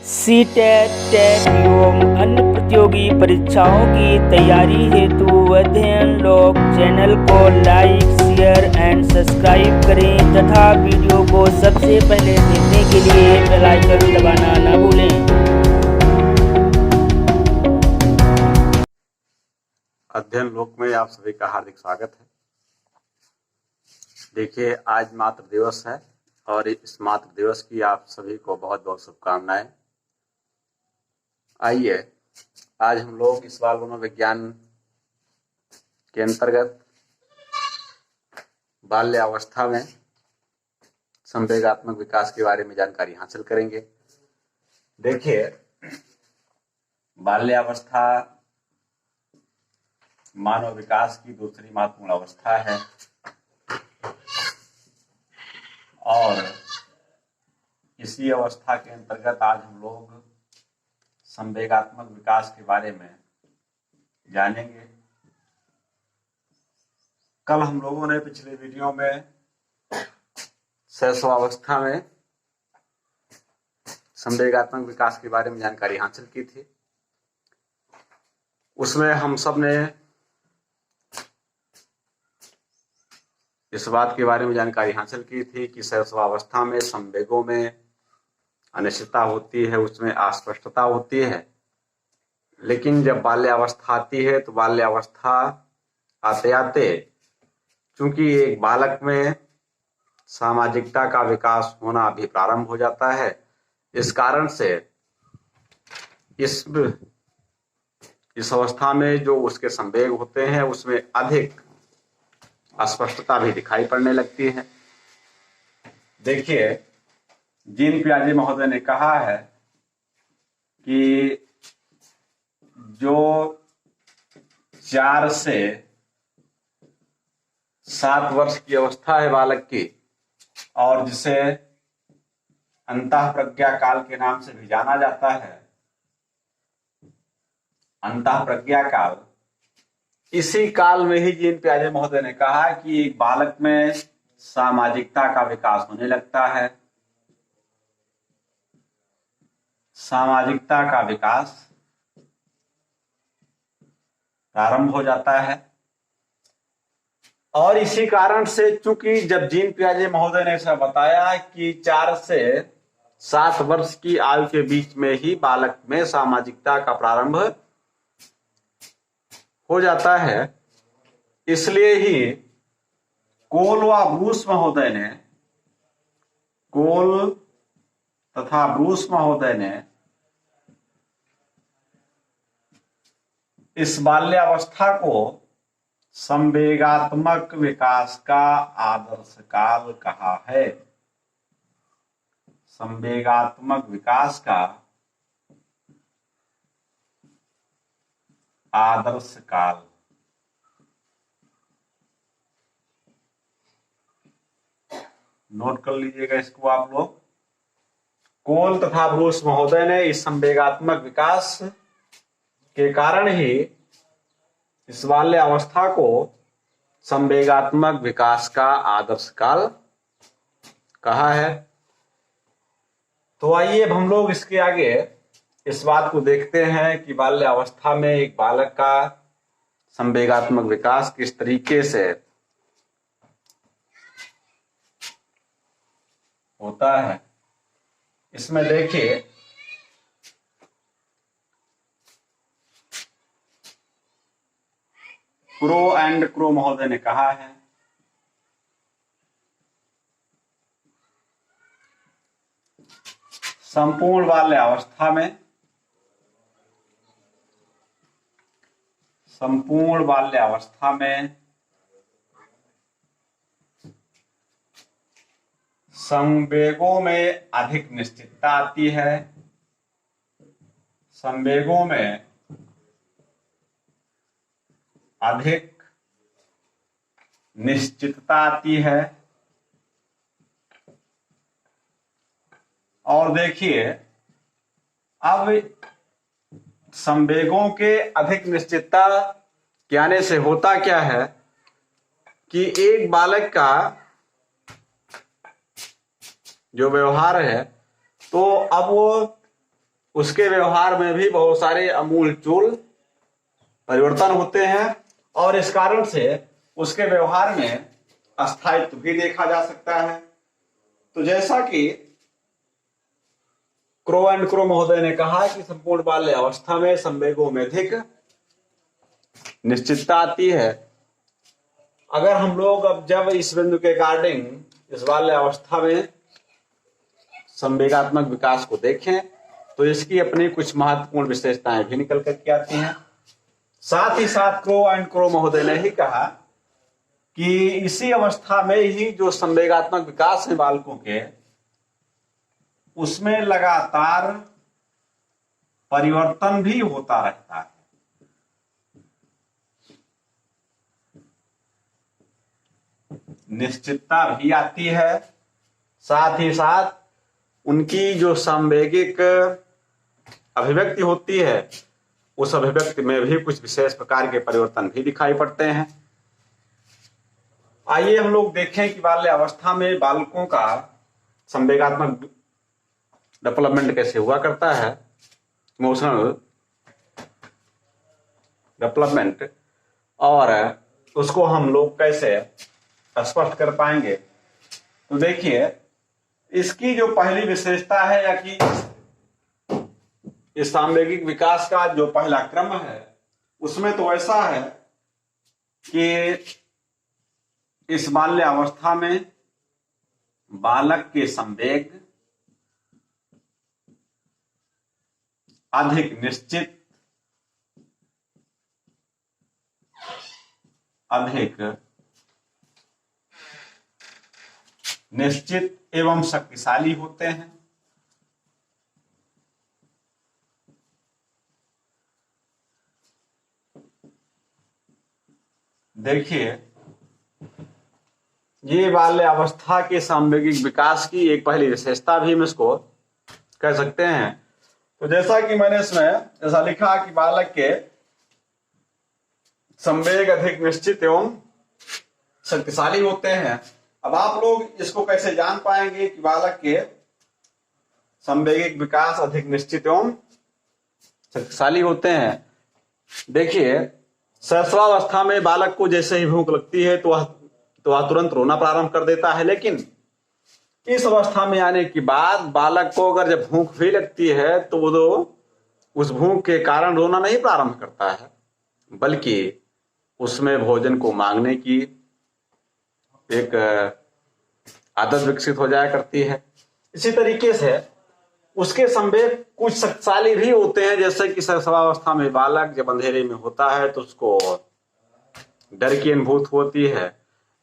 CTET, TET एवं अन्य प्रतियोगी परीक्षाओं की तैयारी हेतु अध्ययन लॉग चैनल को लाइक, शेयर एंड सब्सक्राइब करें तथा वीडियो को सबसे पहले देखने के लिए बेल आइकन दबाना न भूलें। अध्ययन लोक में आप सभी का हार्दिक स्वागत है। देखिए, आज मातृ दिवस है और इस मातृ दिवस की आप सभी को बहुत बहुत शुभकामनाएं। आइए आज हम लोग इस बाल मनोविज्ञान के अंतर्गत बाल्यावस्था में संवेगात्मक विकास के बारे में जानकारी हासिल करेंगे। देखिए, बाल्यावस्था मानव विकास की दूसरी महत्वपूर्ण अवस्था है और इसी अवस्था के अंतर्गत आज हम लोग संवेगात्मक विकास के बारे में जानेंगे। कल हम लोगों ने पिछले वीडियो में शैशवावस्था में संवेगात्मक विकास के बारे में जानकारी हासिल की थी। उसमें हम सब ने इस बात के बारे में जानकारी हासिल की थी कि शैशवावस्था में संवेगों में अनिश्चितता होती है, उसमें अस्पष्टता होती है। लेकिन जब बाल्यावस्था आती है तो बाल्यावस्था आते आते चूंकि एक बालक में सामाजिकता का विकास होना भी प्रारंभ हो जाता है, इस कारण से इस अवस्था में जो उसके संवेग होते हैं उसमें अधिक अस्पष्टता भी दिखाई पड़ने लगती है। देखिए, जीन पियाजे महोदय ने कहा है कि जो 4 से 7 वर्ष की अवस्था है बालक की और जिसे अंतः प्रज्ञा काल के नाम से भी जाना जाता है, अंतः प्रज्ञा काल, इसी काल में ही जीन पियाजे महोदय ने कहा कि एक बालक में सामाजिकता का विकास होने लगता है। सामाजिकता का विकास प्रारंभ हो जाता है और इसी कारण से चूंकि जब जीन पियाजे महोदय ने ऐसा बताया कि 4 से 7 वर्ष की आयु के बीच में ही बालक में सामाजिकता का प्रारंभ हो जाता है, इसलिए ही कोल व ब्रूस महोदय ने कोल तथा ब्रूस महोदय ने इस बाल्यावस्था को संवेगात्मक विकास का आदर्श काल कहा है। संवेगात्मक विकास का आदर्श काल। नोट कर लीजिएगा इसको आप लोग। कोल तथा ब्रूस महोदय ने इस संवेगात्मक विकास के कारण ही इस बाल्यावस्था को संवेगात्मक विकास का आदर्श काल कहा है। तो आइए अब हम लोग इसके आगे इस बात को देखते हैं कि बाल्यावस्था में एक बालक का संवेगात्मक विकास किस तरीके से होता है। इसमें देखिए, क्रो एंड क्रो महोदय ने कहा है संपूर्ण बाल्यावस्था में संवेगों में अधिक निश्चितता आती है। संवेगों में अधिक निश्चितता आती है और देखिए, अब संवेगों के अधिक निश्चितता के आने से होता क्या है कि एक बालक का जो व्यवहार है तो अब वो उसके व्यवहार में भी बहुत सारे अमूलचूल परिवर्तन होते हैं और इस कारण से उसके व्यवहार में अस्थायित्व भी देखा जा सकता है। तो जैसा कि क्रो एंड क्रो महोदय ने कहा कि संपूर्ण बाल्य अवस्था में संवेगों में अधिक निश्चितता आती है। अगर हम लोग अब जब इस बिंदु के अकॉर्डिंग इस बाल्य अवस्था में संवेगात्मक विकास को देखें तो इसकी अपनी कुछ महत्वपूर्ण विशेषताएं भी निकल करके आती हैं। साथ ही साथ क्रो एंड क्रो महोदय ने ही कहा कि इसी अवस्था में ही जो संवेगात्मक विकास है बालकों के, उसमें लगातार परिवर्तन भी होता रहता है। निश्चितता भी आती है, साथ ही साथ उनकी जो सांवेगिक अभिव्यक्ति होती है उस अभिव्यक्ति में भी कुछ विशेष प्रकार के परिवर्तन भी दिखाई पड़ते हैं। आइए हम लोग देखें कि बाल्य अवस्था में बालकों का संवेगात्मक डेवलपमेंट कैसे हुआ करता है, इमोशनल डेवलपमेंट, और उसको हम लोग कैसे स्पष्ट कर पाएंगे। तो देखिए, इसकी जो पहली विशेषता है या कि इस सांवेगिक विकास का जो पहला क्रम है उसमें तो ऐसा है कि इस बाल्य अवस्था में बालक के संवेग अधिक निश्चित एवं शक्तिशाली होते हैं। देखिए, ये बाल्य अवस्था के सांवेगिक विकास की एक पहली विशेषता भी हम इसको कह सकते हैं। तो जैसा कि मैंने इसमें ऐसा लिखा कि बालक के संवेग अधिक निश्चित एवं शक्तिशाली होते हैं। अब आप लोग इसको कैसे जान पाएंगे कि बालक के संवेगिक विकास अधिक निश्चित एवं शक्तिशाली होते हैं? देखिए, शैशवावस्था में बालक को जैसे ही भूख लगती है तो वह तुरंत रोना प्रारंभ कर देता है, लेकिन इस अवस्था में आने के बाद बालक को अगर जब भूख भी लगती है तो वो उस भूख के कारण रोना नहीं प्रारंभ करता है, बल्कि उसमें भोजन को मांगने की एक आदत विकसित हो जाया करती है। इसी तरीके से उसके संवेग कुछ शक्तिशाली भी होते हैं, जैसे कि शैशवावस्था में बालक जब अंधेरे में होता है तो उसको डर की अनुभूति होती है,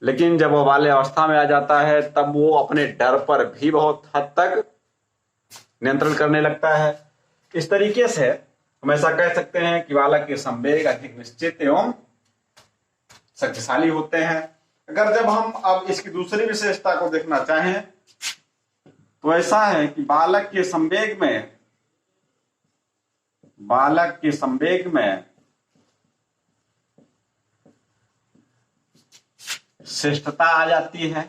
लेकिन जब वो बाल्य अवस्था में आ जाता है तब वो अपने डर पर भी बहुत हद तक नियंत्रण करने लगता है। इस तरीके से हम ऐसा कह सकते हैं कि बालक के संवेग अधिक निश्चित एवं शक्तिशाली होते हैं। अगर जब हम अब इसकी दूसरी विशेषता को देखना चाहें तो ऐसा है कि बालक के संवेग में शिष्टता आ जाती है।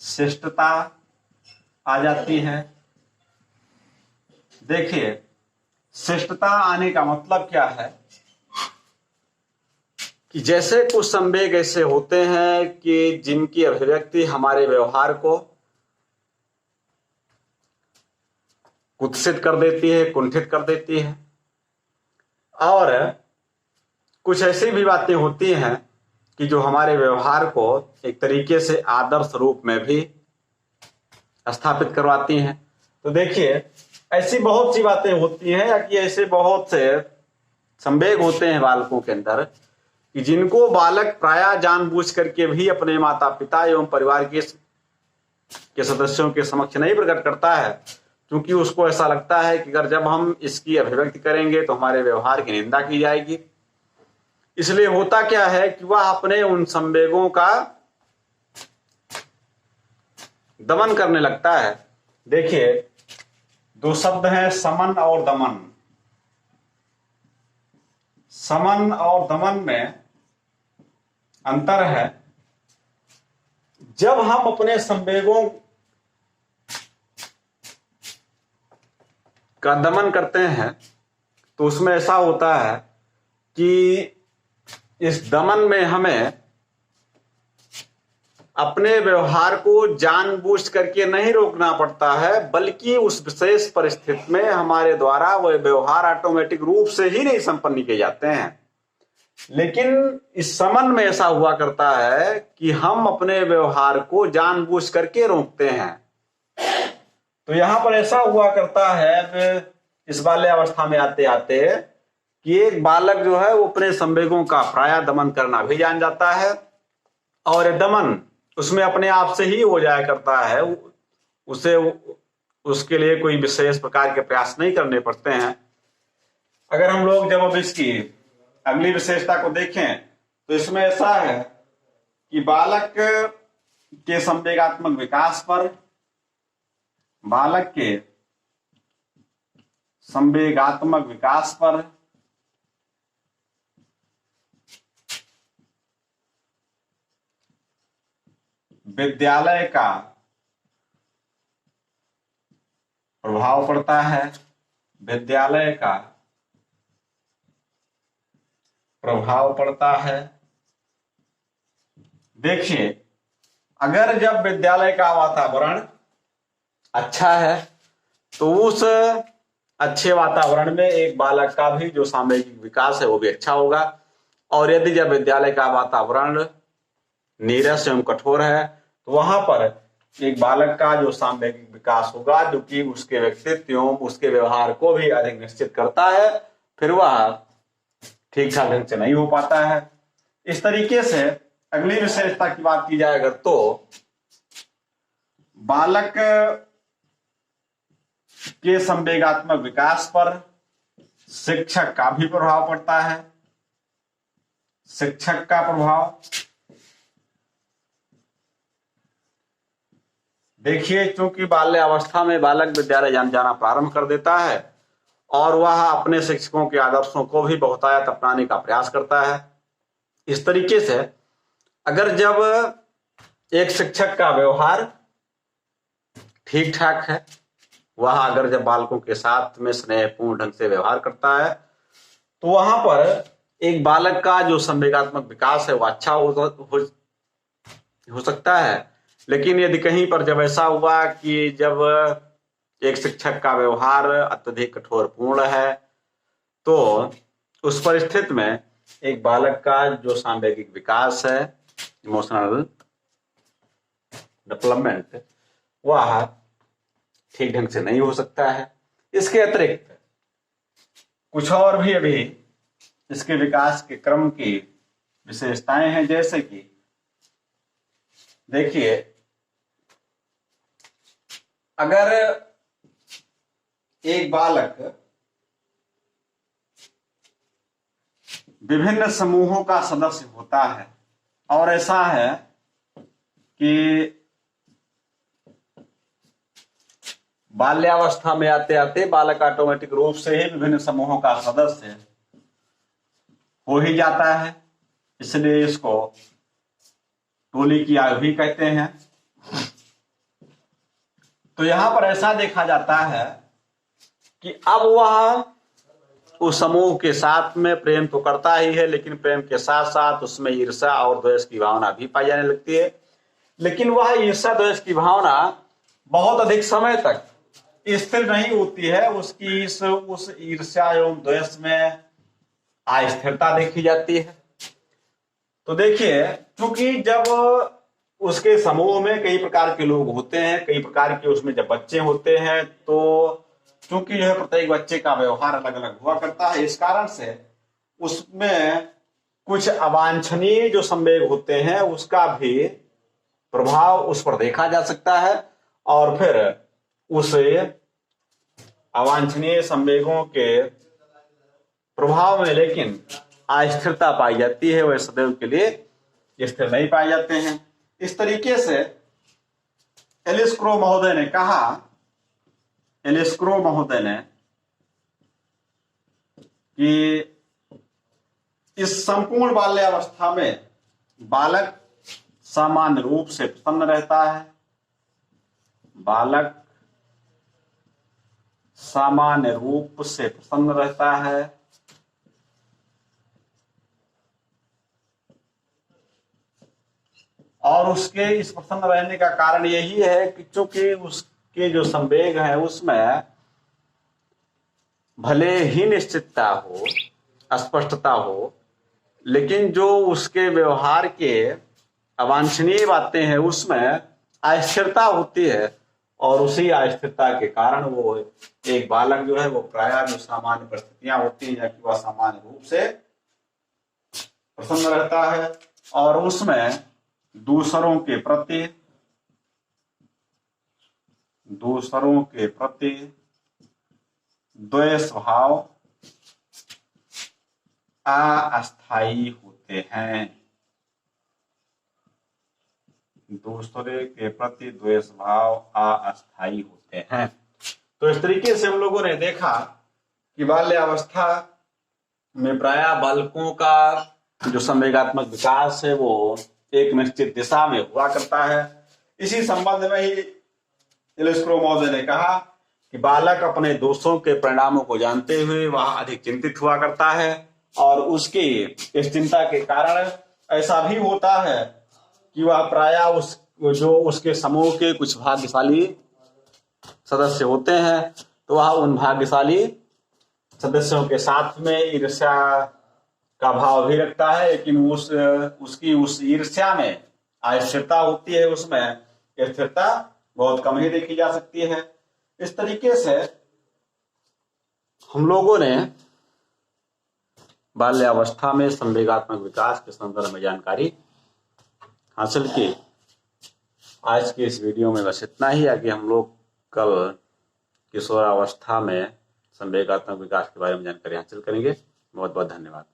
शिष्टता आ जाती है। देखिए, शिष्टता आने का मतलब क्या है कि जैसे कुछ संवेग ऐसे होते हैं कि जिनकी अभिव्यक्ति हमारे व्यवहार को कुत्सित कर देती है, कुंठित कर देती है, और कुछ ऐसी भी बातें होती हैं कि जो हमारे व्यवहार को एक तरीके से आदर्श रूप में भी स्थापित करवाती हैं। तो देखिए, ऐसी बहुत सी बातें होती हैं या कि ऐसे बहुत से संवेग होते हैं बालकों के अंदर कि जिनको बालक प्रायः जानबूझ करके भी अपने माता पिता एवं परिवार के सदस्यों के समक्ष नहीं प्रकट करता है, क्योंकि उसको ऐसा लगता है कि अगर जब हम इसकी अभिव्यक्ति करेंगे तो हमारे व्यवहार की निंदा की जाएगी। इसलिए होता क्या है कि वह अपने उन संवेगों का दमन करने लगता है। देखिए, दो शब्द हैं, समन और दमन। समन और दमन में अंतर है। जब हम अपने संवेगों का दमन करते हैं तो उसमें ऐसा होता है कि इस दमन में हमें अपने व्यवहार को जानबूझ करके नहीं रोकना पड़ता है, बल्कि उस विशेष परिस्थिति में हमारे द्वारा वह व्यवहार ऑटोमेटिक रूप से ही नहीं संपन्न किए जाते हैं। लेकिन इस समन में ऐसा हुआ करता है कि हम अपने व्यवहार को जानबूझ करके रोकते हैं। तो यहां पर ऐसा हुआ करता है इस बाल्यावस्था में आते आते कि एक बालक जो है वो अपने संवेगों का प्रायः दमन करना भी जान जाता है, और दमन उसमें अपने आप से ही हो जाया करता है। उसे उसके लिए कोई विशेष प्रकार के प्रयास नहीं करने पड़ते हैं। अगर हम लोग जब अब इसकी अगली विशेषता को देखें तो इसमें ऐसा है कि बालक के संवेगात्मक विकास पर, बालक के संवेगात्मक विकास पर विद्यालय का प्रभाव पड़ता है। विद्यालय का प्रभाव पड़ता है। देखिए, अगर जब विद्यालय का वातावरण अच्छा है तो उस अच्छे वातावरण में एक बालक का भी जो सामूहिक विकास है वो भी अच्छा होगा। और यदि जब विद्यालय का वातावरण नीरस एवं कठोर है तो वहां पर एक बालक का जो सामूहिक विकास होगा, जो कि उसके व्यक्तित्व एवं उसके व्यवहार को भी अधिक निश्चित करता है, फिर वह ठीक ठाक ढंग से नहीं हो पाता है। इस तरीके से अगली विशेषता की बात की जाए अगर तो बालक के संवेगात्मक विकास पर शिक्षक का भी प्रभाव पड़ता है। शिक्षक का प्रभाव, देखिए, चूंकि बाल्यावस्था में बालक विद्यालय जाना प्रारंभ कर देता है और वह अपने शिक्षकों के आदर्शों को भी बहुतायत अपनाने का प्रयास करता है। इस तरीके से अगर जब एक शिक्षक का व्यवहार ठीक ठाक है, वह अगर जब बालकों के साथ में स्नेहपूर्ण ढंग से व्यवहार करता है तो वहां पर एक बालक का जो संवेगात्मक विकास है वह अच्छा हो सकता है। लेकिन यदि कहीं पर जब ऐसा हुआ कि जब एक शिक्षक का व्यवहार अत्यधिक कठोरपूर्ण है तो उस परिस्थिति में एक बालक का जो सांवेगिक विकास है, इमोशनल डेवलपमेंट, वह ठीक ढंग से नहीं हो सकता है। इसके अतिरिक्त कुछ और भी अभी इसके विकास के क्रम की विशेषताएं हैं, जैसे कि देखिए, अगर एक बालक विभिन्न समूहों का सदस्य होता है और ऐसा है कि बाल्यावस्था में आते आते बालक ऑटोमेटिक रूप से ही विभिन्न समूहों का सदस्य हो ही जाता है, इसलिए इसको टोली की आयु भी कहते हैं। तो यहां पर ऐसा देखा जाता है कि अब वह उस समूह के साथ में प्रेम तो करता ही है, लेकिन प्रेम के साथ साथ उसमें ईर्ष्या और द्वेष की भावना भी पाई जाने लगती है। लेकिन वह ईर्ष्या द्वेष की भावना बहुत अधिक समय तक स्थिर नहीं होती है। उसकी उस ईर्ष्या एवं द्वेष में अस्थिरता देखी जाती है। तो देखिए, क्योंकि जब उसके समूह में कई प्रकार के लोग होते हैं, कई प्रकार के उसमें जब बच्चे होते हैं, तो क्योंकि जो है प्रत्येक बच्चे का व्यवहार अलग अलग हुआ करता है, इस कारण से उसमें कुछ अवांछनीय जो संवेग होते हैं उसका भी प्रभाव उस पर देखा जा सकता है। और फिर उस अवांछनीय संवेगों के प्रभाव में लेकिन अस्थिरता पाई जाती है, वह सदैव के लिए स्थिर नहीं पाए जाते हैं। इस तरीके से एलिस क्रो महोदय ने कहा, एलिस क्रो महोदय ने, कि इस संपूर्ण बाल्यावस्था में बालक सामान्य रूप से प्रसन्न रहता है। बालक सामान्य रूप से प्रसन्न रहता है। और उसके इस प्रसन्न रहने का कारण यही है कि चूंकि उसके जो संवेग है उसमें भले ही निश्चितता हो, स्पष्टता हो, लेकिन जो उसके व्यवहार के अवांछनीय बातें हैं उसमें अस्थिरता होती है। और उसी अस्थिरता के कारण वो एक बालक जो है वो प्रायः जो सामान्य परिस्थितियां होती हैं या कि वह सामान्य रूप से प्रसन्न रहता है और उसमें दूसरों के प्रति द्वेष भाव अस्थायी होते हैं। दूसरे के प्रति द्वेष भाव अस्थायी होते हैं। तो इस तरीके से हम लोगों ने देखा कि बाल्यावस्था में प्रायः बालकों का जो संवेगात्मक विकास है वो एक निश्चित दिशा में हुआ करता है। इसी संबंध में ही इलेस्क्रो महोदय ने कहा कि बालक अपने दोषों के परिणामों को जानते हुए वह अधिक चिंतित हुआ करता है और उसकी इस चिंता के कारण ऐसा भी होता है कि वह प्रायः उसके समूह के कुछ भाग्यशाली सदस्य होते हैं तो वह उन भाग्यशाली सदस्यों के साथ में ईर्ष्या का भाव भी रखता है, लेकिन उसकी उस ईर्ष्या में अस्थिरता होती है, उसमें स्थिरता बहुत कम ही देखी जा सकती है। इस तरीके से हम लोगों ने बाल्यावस्था में संवेगात्मक विकास के संदर्भ में जानकारी हासिल की। आज के इस वीडियो में बस इतना ही। आगे हम लोग कल किशोरावस्था में संवेगात्मक विकास के बारे में जानकारी हासिल करेंगे। बहुत बहुत धन्यवाद।